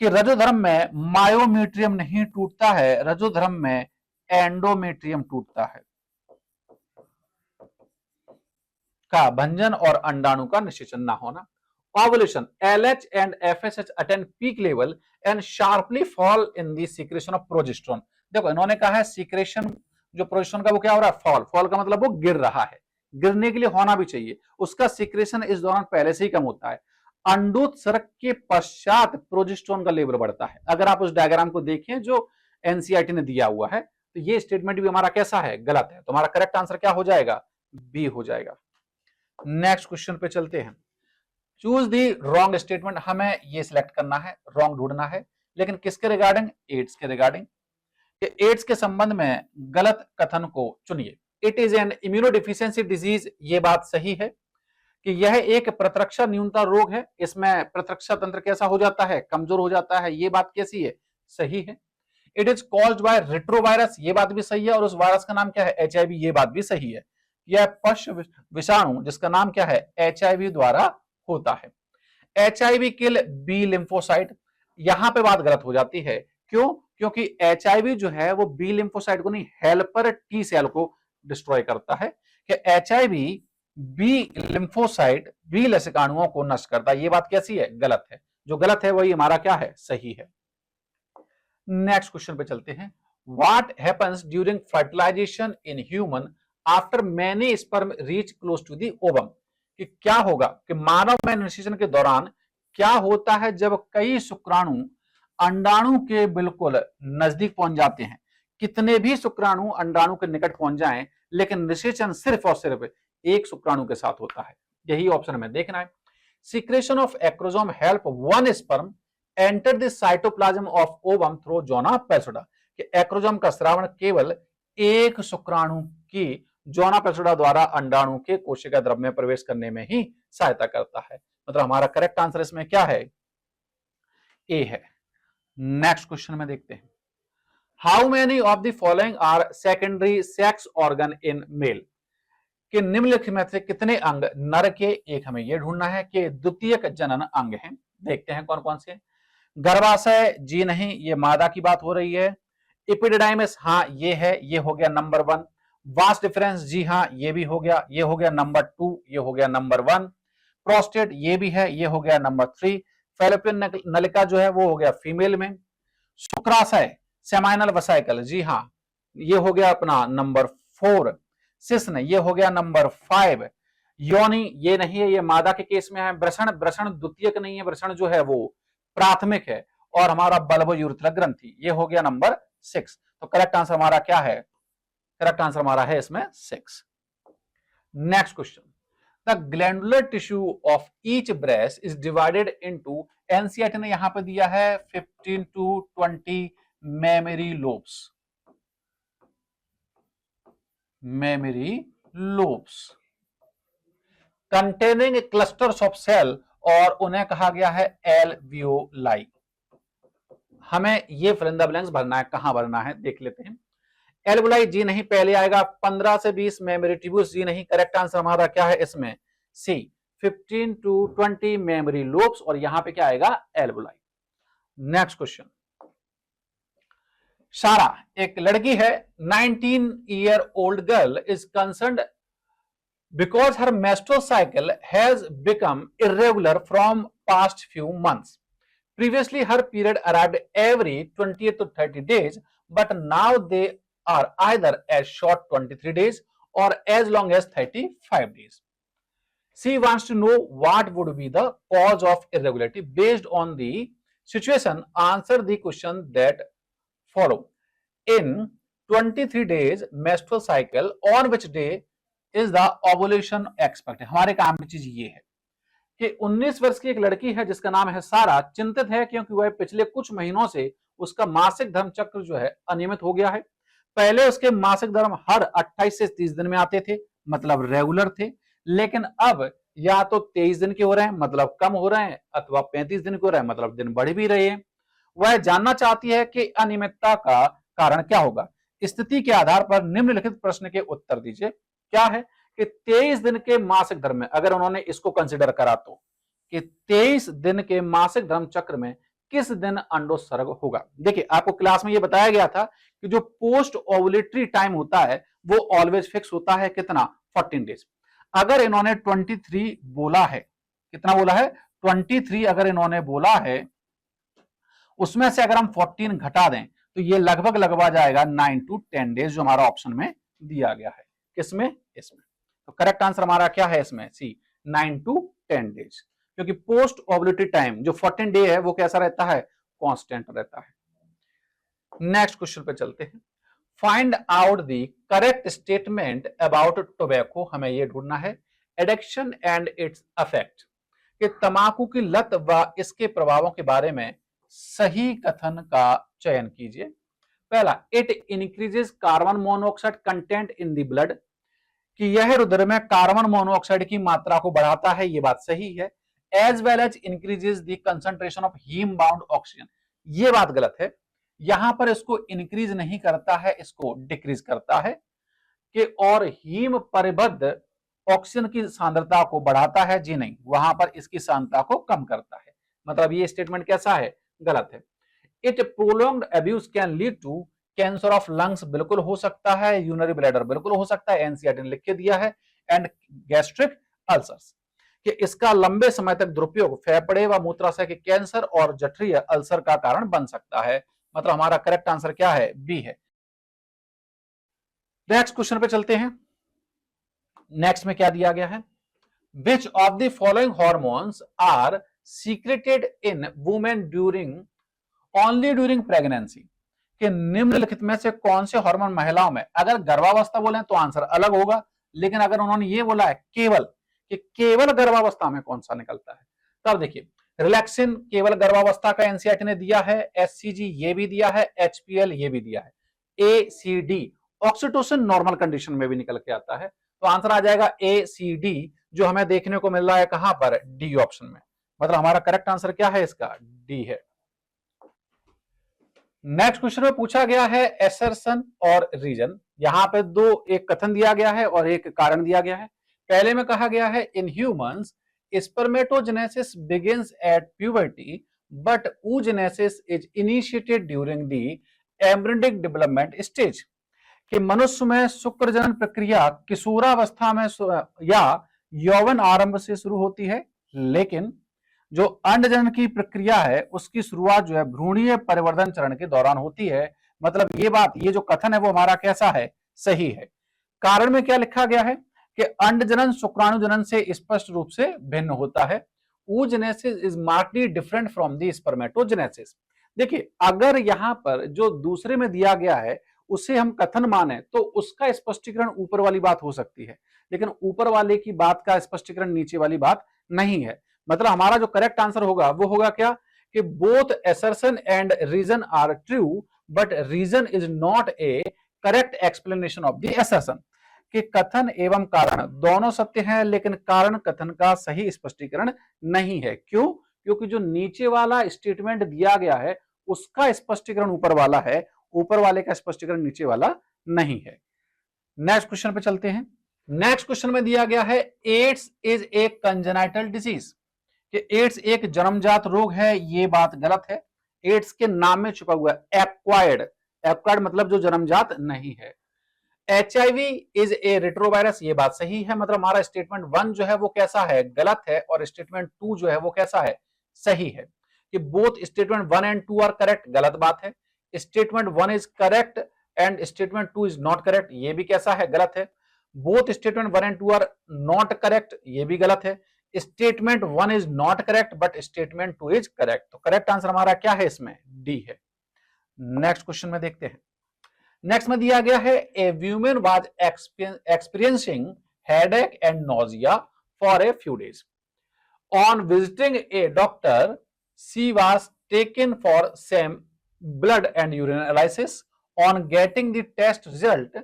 कि रजोधर्म में मायोमेट्रियम नहीं टूटता है, रजोधर्म में एंडोमेट्रियम टूटता है। का भंजन और अंडाणु का निषेचन ना होना। Ovulation, LH and FSH attend peak level and sharply fall in the secretion of progesterone. देखो इन्होंने कहा है सीक्रेशन जो प्रोजेस्टेरोन का वो क्या हो रहा है? फॉल। फॉल का मतलब वो गिर रहा है, गिरने के लिए होना भी चाहिए, उसका सीक्रेशन इस दौरान पहले से ही कम होता है। अंडोत्सर्ग के पश्चात प्रोजेस्टेरोन का लेवल बढ़ता है। अगर आप उस डायग्राम को देखें जो एनसीईआरटी ने दिया हुआ है, तो ये स्टेटमेंट भी हमारा कैसा है? गलत है। तो हमारा करेक्ट आंसर क्या हो जाएगा? बी हो जाएगा। नेक्स्ट क्वेश्चन पे चलते हैं। चूज दी रॉन्ग स्टेटमेंट, हमें ये सिलेक्ट करना है, रॉन्ग ढूंढना है, लेकिन किसके रिगार्डिंग? एड्स के रिगार्डिंग। एड्स के संबंध में गलत कथन को चुनिए। It is an immunodeficiency disease, ये बात सही है कि यह एक प्रतिरक्षा न्यूनता रोग है, इसमें प्रतिरक्षा तंत्र कैसा हो जाता है? कमजोर हो जाता है, ये बात कैसी है? सही है। It is caused by retrovirus, ये बात भी सही है, और उस वायरस का नाम क्या है? HIV, ये बात भी सही है। यह पशु विषाणु जिसका नाम क्या है? HIV द्वारा होता है। HIV किल बी लिम्फोसाइट, यहां पे बात गलत हो जाती है। क्यों? क्योंकि HIV जो है वो बी लिम्फोसाइट को नहीं, हेल्पर टी सेल को डिस्ट्रॉय करता है। कि HIV बी लिम्फोसाइट, बी लसिकाणुओं को नष्ट करता है, ये बात कैसी है? गलत है। जो गलत है वही हमारा क्या है? सही है। नेक्स्ट क्वेश्चन पे चलते हैं। What happens during fertilisation in human after many sperm reach close to the ovum, कि क्या होगा कि मानव में निषेचन के दौरान क्या होता है जब कई शुक्राणु अंडाणु के बिल्कुल नजदीक पहुंच जाते हैं। कितने भी शुक्राणु अंडाणु के निकट पहुंच जाएं, लेकिन निषेचन सिर्फ और सिर्फ एक शुक्राणु के साथ होता है। यही ऑप्शन में देखना है। Secretion of acrosome help one sperm enter the cytoplasm of ovum through zona pellucida, कि एक्रोसोम का स्रावण केवल एक शुक्राणु की जोना पैसोडा द्वारा अंडाणु के कोशिका द्रव्य में प्रवेश करने में ही सहायता करता है। मतलब हमारा करेक्ट आंसर इसमें क्या है? ए है। नेक्स्ट क्वेश्चन में देखते हैं। How many of the following are secondary sex organ in male, कि निम्नलिखित में से कितने अंग नर के, एक हमें यह ढूंढना है कि द्वितीयक जनन अंग हैं। देखते हैं कौन कौन से। गर्भाशय, जी नहीं, ये मादा की बात हो रही है। एपिडिडाइमिस, हाँ ये है, ये हो गया नंबर 1। वास्ट डिफरेंस, जी हाँ ये भी हो गया, ये हो गया नंबर 2, ये हो गया नंबर 1। प्रोस्टेट, ये भी है, ये हो गया नंबर 3। फैलोपियन नलिका जो है वो हो गया फीमेल में। शुक्राशय, सेमाइनल वसाइकल, जी हाँ ये हो गया अपना नंबर 4। शिश्न, ये हो गया नंबर 5। योनि, ये नहीं है, ये मादा के केस में है। वृषण, वृषण द्वितीयक नहीं है, वृषण जो है वो प्राथमिक है। और हमारा बल्ब यूरेथ्रा ग्रंथि। ये हो गया नंबर 6। तो करेक्ट आंसर हमारा क्या है? करेक्ट आंसर हमारा है इसमें 6। Next question, the glandular tissue of each breast is divided into, NCERT ने यहां पर दिया है 15 to 20 mammary lobes. Mammary lobes containing clusters of cell, और उन्हें कहा गया है एल्वियोलाई। हमें ये फिल इन द ब्लैंक्स भरना है, कहां भरना है देख लेते हैं। एल्वियोलाई जी नहीं, पहले आएगा 15 से 20 मेमोरी ट्यूब्यूल्स जी नहीं। करेक्ट आंसर हमारा क्या है इसमें? सी 15 to 20 मेमोरी लोब्स, और यहां पे क्या आएगा? एल्वियोलाई। नेक्स्ट क्वेश्चन, सारा एक लड़की है, 19-year-old girl is concerned because her menstrual cycle has become irregular from past few months. Previously, her period arrived every 20 to 30 days, but now they are either as short 23 days or as long as 35 days. She wants to know what would be the cause of irregularity. Based on the situation, answer the question that follow. In 23 days menstrual cycle, on which day is the ovulation expected? हमारे काम की चीज ये है कि 19 वर्ष की एक लड़की है जिसका नाम है सारा, चिंतित है क्योंकि वह पिछले कुछ महीनों से उसका मासिक धर्म चक्र जो है अनियमित हो गया है। पहले उसके मासिक धर्म हर 28 से 30 दिन में आते थे, मतलब रेगुलर थे, लेकिन अब या तो 23 दिन के हो रहे हैं, मतलब कम हो रहे हैं, अथवा 35 दिन के हो रहे हैं, मतलब दिन बढ़ भी रहे हैं। वह जानना चाहती है कि अनियमितता का कारण क्या होगा। स्थिति के आधार पर निम्नलिखित प्रश्न के उत्तर दीजिए। क्या है कि 23 दिन के मासिक धर्म में अगर उन्होंने इसको कंसिडर करा तो कि 23 दिन के मासिक धर्म चक्र में किस दिन अंडोत्सर्ग होगा। देखिए, आपको क्लास में ये बताया गया था कि जो पोस्ट ओवुलेटरी टाइम होता है वो ऑलवेज फिक्स होता है, कितना? 14 डेज। अगर इन्होंने 23 बोला है, कितना बोला है? 23 अगर इन्होंने बोला है, उसमें से अगर हम 14 घटा दें तो ये लगभग लगवा जाएगा 9 to 10 डेज, जो हमारा ऑप्शन में दिया गया है। किसमें? इसमें। तो करेक्ट आंसर हमारा क्या है इसमें? सी 9 to 10 डेज, क्योंकि पोस्ट ओवुलेटरी टाइम जो 14 डे है वो कैसा रहता है? कांस्टेंट रहता है। नेक्स्ट क्वेश्चन पे चलते हैं। Find out the correct statement about tobacco. हमें ये ढूंढना है एडिक्शन एंड इट्स इफेक्ट, कि तंबाकू की लत व इसके प्रभावों के बारे में सही कथन का चयन कीजिए। पहला, it increases carbon monoxide content in the blood, कि यह रुधिर में कार्बन मोनोऑक्साइड की मात्रा को बढ़ाता है, ये बात सही है। As well as increases the concentration of haem bound oxygen, ये बात गलत है। यहां पर इसको इंक्रीज नहीं करता है, इसको डिक्रीज करता है। कि और हीम परिबद्ध ऑक्सीजन की सांद्रता को बढ़ाता है, जी नहीं, वहां पर इसकी सांद्रता को कम करता है। मतलब ये स्टेटमेंट कैसा है? गलत है। It prolonged abuse can lead to cancer of lungs, बिल्कुल हो सकता है। यूरिनरी ब्लैडर, बिल्कुल हो सकता है, एनसीईआरटी ने लिख के दिया है। एंड गैस्ट्रिक अल्सर्स, कि इसका लंबे समय तक दुरुपयोग फेफड़े व मूत्राशय के कैंसर और जठरीय अल्सर का कारण बन सकता है। मतलब हमारा करेक्ट आंसर क्या है? बी है। नेक्स्ट क्वेश्चन पे चलते हैं। नेक्स्ट में क्या दिया गया है? Which of the following hormones are secreted in women during only during pregnancy, कि निम्नलिखित में से कौन से हार्मोन महिलाओं में, अगर गर्भावस्था बोले तो आंसर अलग होगा, लेकिन अगर उन्होंने ये बोला है केवल, कि केवल गर्भावस्था में कौन सा निकलता है, तब देखिए रिलैक्सिन केवल गर्भावस्था का एनसीईआरटी ने दिया है, एचसीजी ये भी दिया है, एचपीएल ये भी दिया है, एसीडी ऑक्सीटोसिन नॉर्मल कंडीशन में भी निकल के आता है। तो आंसर आ जाएगा एसीडी, जो हमें देखने को मिल रहा है कहां पर? डी ऑप्शन में। मतलब हमारा करेक्ट आंसर क्या है इसका? डी है। नेक्स्ट क्वेश्चन में पूछा गया है एसर्शन और रीजन। यहां पे दो, एक कथन दिया गया है और एक कारण दिया गया है। पहले में कहा गया है in humans spermatogenesis begins at puberty but oogenesis is initiated during the embryonic development stage, कि मनुष्य में शुक्रजनन प्रक्रिया किशोरावस्था में या यौवन आरंभ से शुरू होती है, लेकिन जो अंडजनन की प्रक्रिया है उसकी शुरुआत जो है भ्रूणीय परिवर्धन चरण के दौरान होती है। मतलब ये बात, ये जो कथन है वो हमारा कैसा है? सही है। कारण में क्या लिखा गया है कि अंडजनन शुक्राणु जनन से स्पष्ट रूप से भिन्न होता है। oogenesis is markedly different from the spermatogenesis. देखिए अगर यहां पर जो दूसरे में दिया गया है उसे हम कथन माने तो उसका स्पष्टीकरण ऊपर वाली बात हो सकती है, लेकिन ऊपर वाले की बात का स्पष्टीकरण नीचे वाली बात नहीं है। मतलब हमारा जो करेक्ट आंसर होगा वो होगा क्या कि both assertion and reason are true but reason is not a correct explanation of the assertion, कि कथन एवं कारण दोनों सत्य हैं लेकिन कारण कथन का सही स्पष्टीकरण नहीं है। क्यों? क्योंकि जो नीचे वाला स्टेटमेंट दिया गया है उसका स्पष्टीकरण ऊपर वाला है, ऊपर वाले का स्पष्टीकरण नीचे वाला नहीं है। नेक्स्ट क्वेश्चन पे चलते हैं। नेक्स्ट क्वेश्चन में दिया गया है AIDS is a congenital disease, कि एड्स एक जन्मजात रोग है, ये बात गलत है। एड्स के नाम में छुपा हुआ है एक्वायर्ड, एक्वायर्ड मतलब जो जन्मजात नहीं है। HIV इज ए रेट्रोवायरस, ये बात सही है। मतलब हमारा स्टेटमेंट 1 जो है वो कैसा है, गलत है, और स्टेटमेंट 2 जो है वो कैसा है, सही है। कि both statement 1 and 2 are correct, गलत बात है। Statement 1 is correct and statement 2 is not correct, ये भी कैसा है, गलत है। Both statement 1 and 2 are not correct, ये भी गलत है। Statement 1 is not correct but statement 2 is correct, तो करेक्ट आंसर हमारा क्या है इसमें, डी है। नेक्स्ट क्वेश्चन में देखते हैं। नेक्स्ट में दिया गया है a women was experiencing headache and nausea for a few days. On visiting a doctor she was taken for some blood and urine analysis. On getting the test result,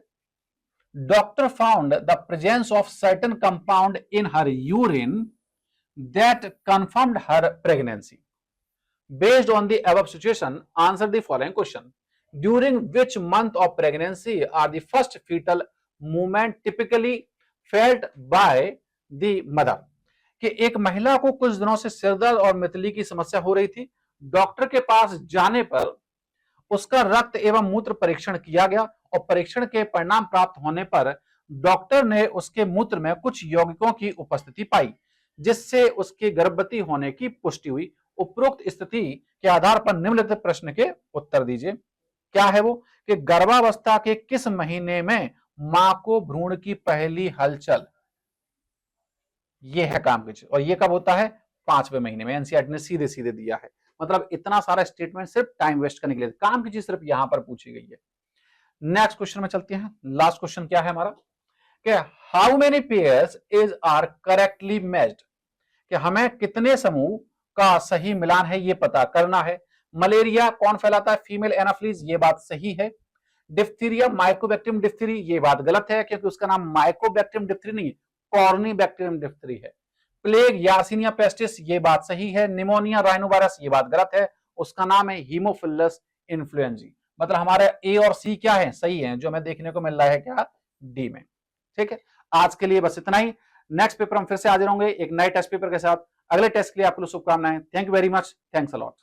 doctor found the presence of certain compound in her urine that confirmed her pregnancy. Based on the above situation, answer the following question. During which month of pregnancy are the first fetal movement typically felt by the mother? कि एक महिला को कुछ दिनों से सिरदर्द और मितली की समस्या हो रही थी। डॉक्टर के पास जाने पर उसका रक्त एवं मूत्र परीक्षण किया गया और परीक्षण के परिणाम प्राप्त होने पर डॉक्टर ने उसके मूत्र में कुछ यौगिकों की उपस्थिति पाई, जिससे उसके गर्भवती होने की पुष्टि हुई। उपरोक्त स्थिति के आधार पर निम्नलिखित प्रश्न के उत्तर दीजिए। क्या है वो, कि गर्भावस्था के किस महीने में मां को भ्रूण की पहली हलचल, ये है काम की चीज, और ये कब होता है, 5वें महीने में। एनसीईआरटी ने सीधे सीधे दिया है। मतलब इतना सारा स्टेटमेंट सिर्फ टाइम वेस्ट करने के लिए, काम की चीज सिर्फ यहां पर पूछी गई है। नेक्स्ट क्वेश्चन में चलते हैं। लास्ट क्वेश्चन क्या है हमारा, कि how many pairs is are correctly matched, कि हमें कितने समूह का सही मिलान है ये पता करना है। मलेरिया कौन फैलाता है, फीमेल एनाफ्लीज, ये बात सही है। डिप्थीरिया माइकोबैक्टीरियम डिप्थीरी, ये बात गलत है क्योंकि उसका नाम माइकोबैक्टीरियम डिप्थीरी नहीं है, कॉर्नीबैक्टीरियम डिप्थीरी है। प्लेग यार्सिनिया पेस्टिस, ये बात सही है। निमोनिया राइनोवायरस, ये बात गलत है, उसका नाम है हीमोफिलस इन्फ्लुएंजी। मतलब हमारे ए और सी क्या है, सही है, जो हमें देखने को मिल रहा है क्या, डी में। ठीक है, आज के लिए बस इतना ही। नेक्स्ट पेपर हम फिर से हाजिर होंगे एक नए टेस्ट पेपर के साथ। अगले टेस्ट के लिए आपको शुभकामनाएं। Thank you very much, thanks a lot.